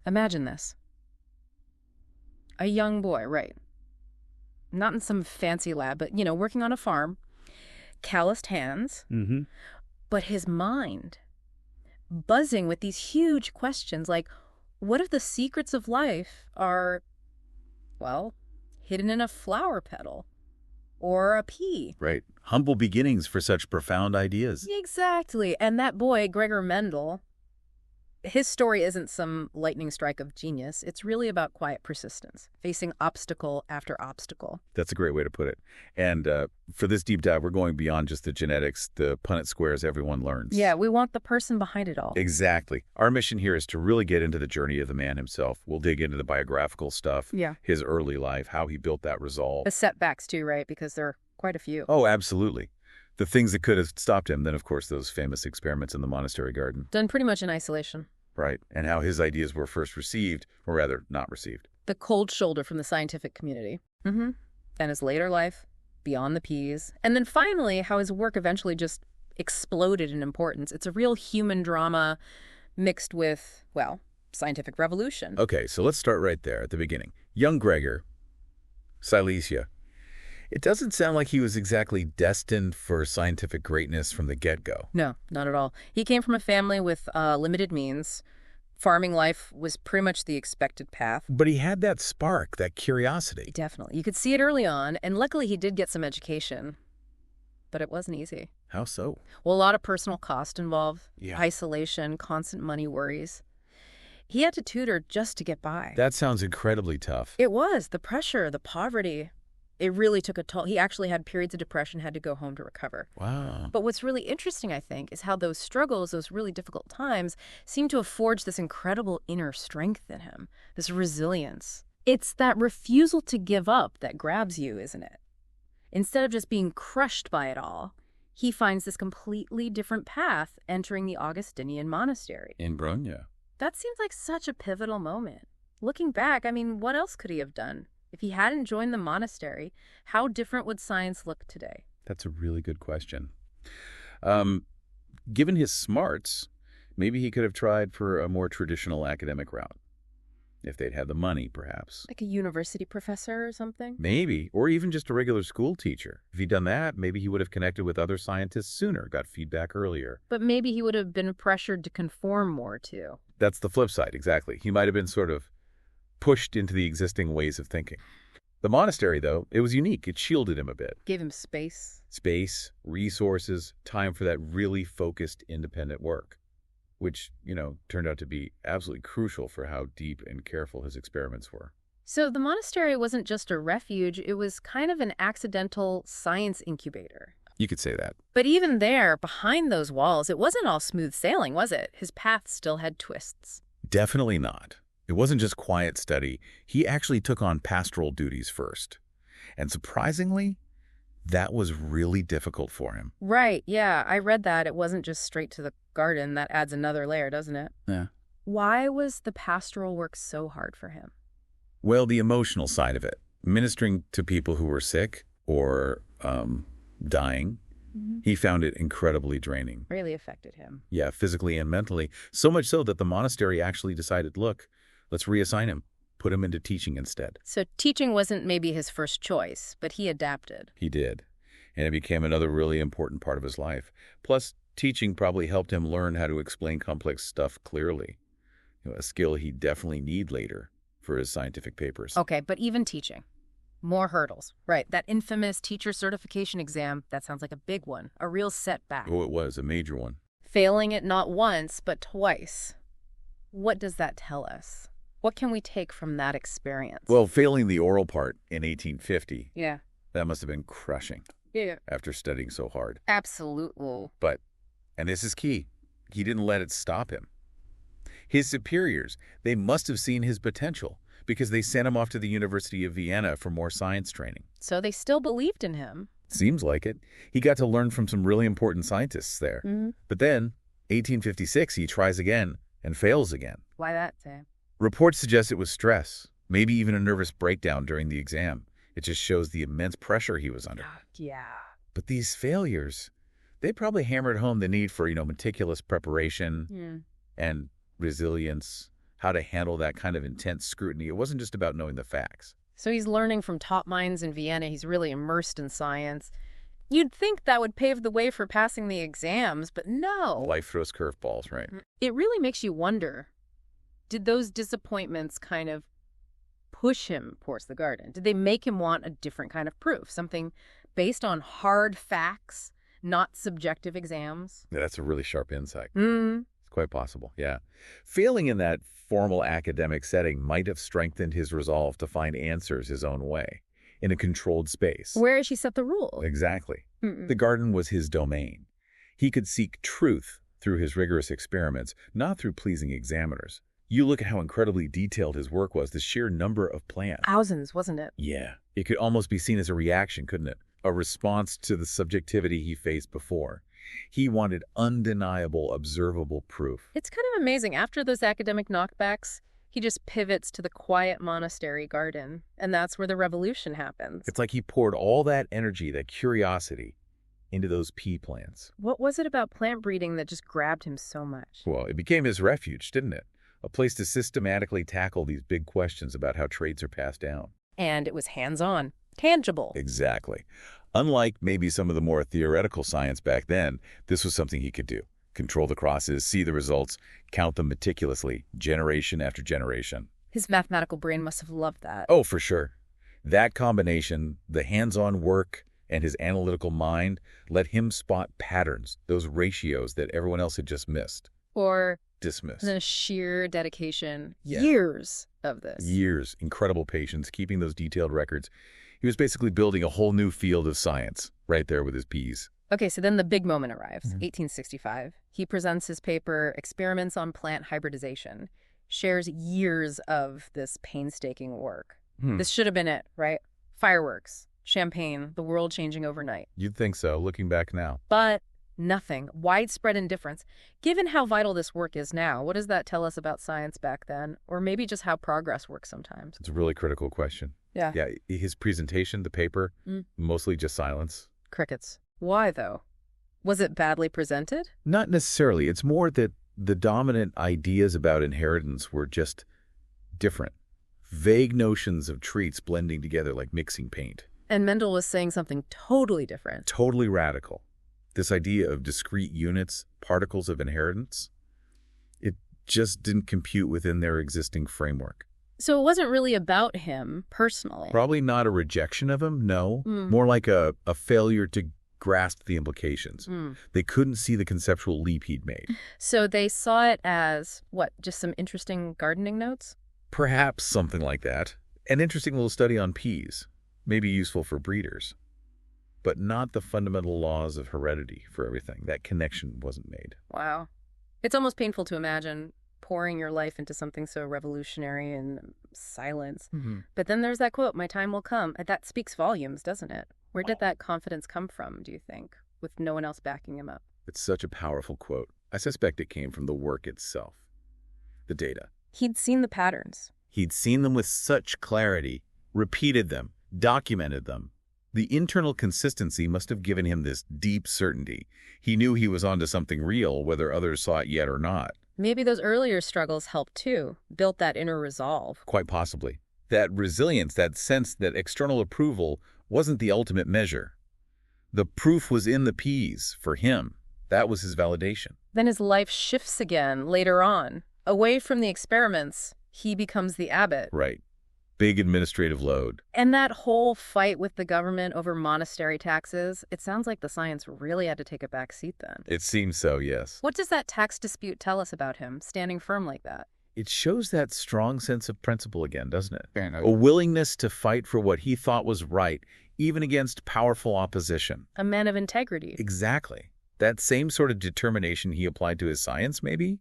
Imagine this. A young boy, right? Not in some fancy lab, but, working on a farm, calloused hands, but his mind buzzing with these huge questions like, what if the secrets of life are, well, hidden in a flower petal or a pea? Right. Humble beginnings for such profound ideas. Exactly. And that boy, Gregor Mendel, his story isn't some lightning strike of genius. It's really about quiet persistence, facing obstacle after obstacle. That's a great way to put it. And for this deep dive, we're going beyond just the genetics, the Punnett squares everyone learns. Yeah, we want the person behind it all. Exactly. Our mission here is to really get into the journey of the man himself. We'll dig into the biographical stuff, his early life, how he built that resolve. The setbacks too, right? Because there are quite a few. Oh, absolutely. The things that could have stopped him. Then, of course, those famous experiments in the monastery garden. Done pretty much in isolation. Right. And how his ideas were first received, or rather, not received. The cold shoulder from the scientific community. Then his later life, beyond the peas. And then finally, how his work eventually just exploded in importance. It's a real human drama mixed with, well, scientific revolution. Okay, so let's start right there at the beginning. Young Gregor, Silesia. It doesn't sound like he was exactly destined for scientific greatness from the get-go. No, not at all. He came from a family with limited means. Farming life was pretty much the expected path. But he had that spark, that curiosity. Definitely. You could see it early on, and luckily he did get some education. But it wasn't easy. How so? Well, a lot of personal cost involved. Yeah. Isolation, constant money worries. He had to tutor just to get by. That sounds incredibly tough. It was. The pressure, the poverty. It really took a toll. He actually had periods of depression, had to go home to recover. Wow. But what's really interesting, I think, is how those struggles, those really difficult times, seem to have forged this incredible inner strength in him, this resilience. It's that refusal to give up that grabs you, isn't it? Instead of just being crushed by it all, he finds this completely different path entering the Augustinian monastery. In Brunja. That seems like such a pivotal moment. Looking back, what else could he have done? If he hadn't joined the monastery, how different would science look today? That's a really good question. Given his smarts, maybe he could have tried for a more traditional academic route. If they'd had the money, perhaps. Like a university professor or something? Maybe. Or even just a regular school teacher. If he'd done that, maybe he would have connected with other scientists sooner, got feedback earlier. But maybe he would have been pressured to conform more, too. That's the flip side, exactly. He might have been sort of pushed into the existing ways of thinking. The monastery, though, it was unique. It shielded him a bit. Gave him space. Space, resources, time for that really focused, independent work, which, turned out to be absolutely crucial for how deep and careful his experiments were. So the monastery wasn't just a refuge, it was kind of an accidental science incubator. You could say that. But even there, behind those walls, it wasn't all smooth sailing, was it? His path still had twists. Definitely not. It wasn't just quiet study. He actually took on pastoral duties first. And surprisingly, that was really difficult for him. Right, yeah. I read that. It wasn't just straight to the garden. That adds another layer, doesn't it? Yeah. Why was the pastoral work so hard for him? Well, the emotional side of it. Ministering to people who were sick or dying, he found it incredibly draining. Really affected him. Yeah, physically and mentally. So much so that the monastery actually decided, look, let's reassign him, put him into teaching instead. So teaching wasn't maybe his first choice, but he adapted. He did. And it became another really important part of his life. Plus, teaching probably helped him learn how to explain complex stuff clearly. A skill he'd definitely need later for his scientific papers. Okay, but even teaching. More hurdles. Right, that infamous teacher certification exam, that sounds like a big one, a real setback. Oh, it was, a major one. Failing it not once, but twice. What does that tell us? What can we take from that experience? Well, failing the oral part in 1850, yeah, that must have been crushing. Yeah. After studying so hard. Absolutely. But, and this is key, he didn't let it stop him. His superiors, they must have seen his potential because they sent him off to the University of Vienna for more science training. So they still believed in him. Seems like it. He got to learn from some really important scientists there. But then, 1856, he tries again and fails again. Why that, Sam? Reports suggest it was stress, maybe even a nervous breakdown during the exam. It just shows the immense pressure he was under. Yeah. But these failures, they probably hammered home the need for, meticulous preparation and resilience how to handle that kind of intense scrutiny. It wasn't just about knowing the facts. So he's learning from top minds in Vienna. He's really immersed in science. You'd think that would pave the way for passing the exams, but no. Life throws curveballs, right? It really makes you wonder, did those disappointments kind of push him towards the garden? Did they make him want a different kind of proof, something based on hard facts, not subjective exams? Yeah, that's a really sharp insight. Mm. It's quite possible, yeah. Failing in that formal academic setting might have strengthened his resolve to find answers his own way, in a controlled space. Where has she set the rules? Exactly. The garden was his domain. He could seek truth through his rigorous experiments, not through pleasing examiners. You look at how incredibly detailed his work was, the sheer number of plants. Thousands, wasn't it? Yeah. It could almost be seen as a reaction, couldn't it? A response to the subjectivity he faced before. He wanted undeniable, observable proof. It's kind of amazing. After those academic knockbacks, he just pivots to the quiet monastery garden, and that's where the revolution happens. It's like he poured all that energy, that curiosity, into those pea plants. What was it about plant breeding that just grabbed him so much? Well, it became his refuge, didn't it? A place to systematically tackle these big questions about how traits are passed down. And it was hands-on, tangible. Exactly. Unlike maybe some of the more theoretical science back then, this was something he could do. Control the crosses, see the results, count them meticulously, generation after generation. His mathematical brain must have loved that. Oh, for sure. That combination, the hands-on work and his analytical mind, let him spot patterns, those ratios that everyone else had just missed. Or dismissed. the sheer dedication, Yeah. Years of this. Years, incredible patience, keeping those detailed records. He was basically building a whole new field of science right there with his peas. Okay, so then the big moment arrives, 1865. He presents his paper, Experiments on Plant Hybridization, shares years of this painstaking work. This should have been it, right? Fireworks, champagne, the world changing overnight. You'd think so, looking back now. But nothing. Widespread indifference. Given how vital this work is now, what does that tell us about science back then? Or maybe just how progress works sometimes? It's a really critical question. Yeah. Yeah, his presentation, the paper, mostly just silence. Crickets. Why, though? Was it badly presented? Not necessarily. It's more that the dominant ideas about inheritance were just different. Vague notions of treats blending together like mixing paint. And Mendel was saying something totally different. Totally radical. This idea of discrete units, particles of inheritance, it just didn't compute within their existing framework. So it wasn't really about him personally. Probably not a rejection of him, no. More like a failure to grasp the implications. They couldn't see the conceptual leap he'd made. So they saw it as, what, just some interesting gardening notes? Perhaps something like that. An interesting little study on peas. Maybe useful for breeders. But not the fundamental laws of heredity for everything. That connection wasn't made. Wow. It's almost painful to imagine pouring your life into something so revolutionary in silence. But then there's that quote, "My time will come." That speaks volumes, doesn't it? Where did that confidence come from, do you think, with no one else backing him up? It's such a powerful quote. I suspect it came from the work itself. The data. He'd seen the patterns. He'd seen them with such clarity, repeated them, documented them. The internal consistency must have given him this deep certainty. He knew he was onto something real, whether others saw it yet or not. Maybe those earlier struggles helped too, built that inner resolve. Quite possibly. That resilience, that sense that external approval wasn't the ultimate measure. The proof was in the peas for him. That was his validation. Then his life shifts again later on. Away from the experiments, he becomes the abbot. Right. Big administrative load. And that whole fight with the government over monastery taxes, it sounds like the science really had to take a back seat then. It seems so, yes. What does that tax dispute tell us about him, standing firm like that? It shows that strong sense of principle again, doesn't it? A willingness to fight for what he thought was right, even against powerful opposition. A man of integrity. Exactly. That same sort of determination he applied to his science, maybe?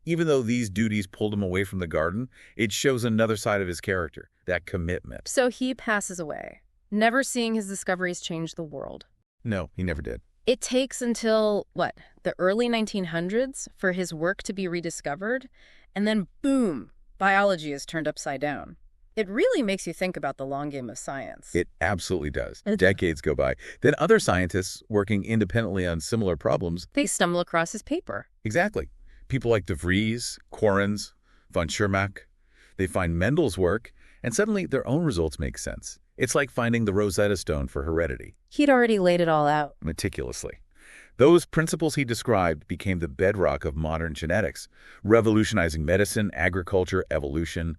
Even though these duties pulled him away from the garden, it shows another side of his character, that commitment. So he passes away, never seeing his discoveries change the world. No, he never did. It takes until, what, the early 1900s for his work to be rediscovered, and then boom, biology is turned upside down. It really makes you think about the long game of science. It absolutely does. Decades go by. Then other scientists working independently on similar problems, they stumble across his paper. exactly. People like De Vries, Correns, von Schirmack. They find Mendel's work, and suddenly their own results make sense. It's like finding the Rosetta Stone for heredity. He'd already laid it all out. Meticulously. Those principles he described became the bedrock of modern genetics, revolutionizing medicine, agriculture, evolution,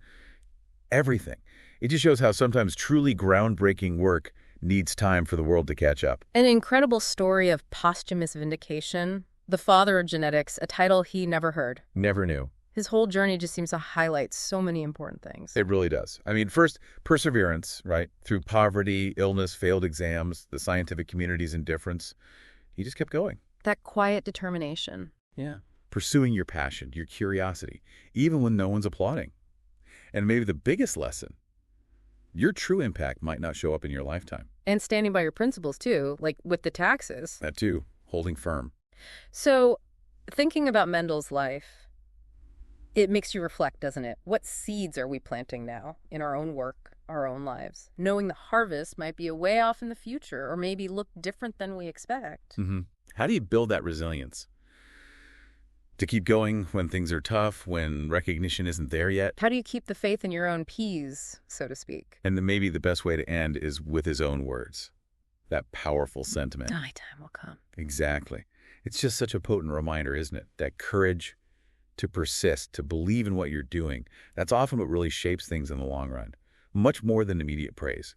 everything. It just shows how sometimes truly groundbreaking work needs time for the world to catch up. An incredible story of posthumous vindication. The father of genetics, a title he never heard. Never knew. His whole journey just seems to highlight so many important things. It really does. I mean, first, perseverance, right? Through poverty, illness, failed exams, the scientific community's indifference. He just kept going. That quiet determination. Yeah. Pursuing your passion, your curiosity, even when no one's applauding. And maybe the biggest lesson, your true impact might not show up in your lifetime. And standing by your principles, too, like with the taxes. That too, holding firm. So, thinking about Mendel's life, it makes you reflect, doesn't it? What seeds are we planting now in our own work, our own lives? Knowing the harvest might be a way off in the future or maybe look different than we expect. How do you build that resilience? To keep going when things are tough, when recognition isn't there yet? How do you keep the faith in your own peas, so to speak? And then maybe the best way to end is with his own words. That powerful sentiment. My time will come. Exactly. It's just such a potent reminder, isn't it? That courage to persist, to believe in what you're doing. That's often what really shapes things in the long run. Much more than immediate praise.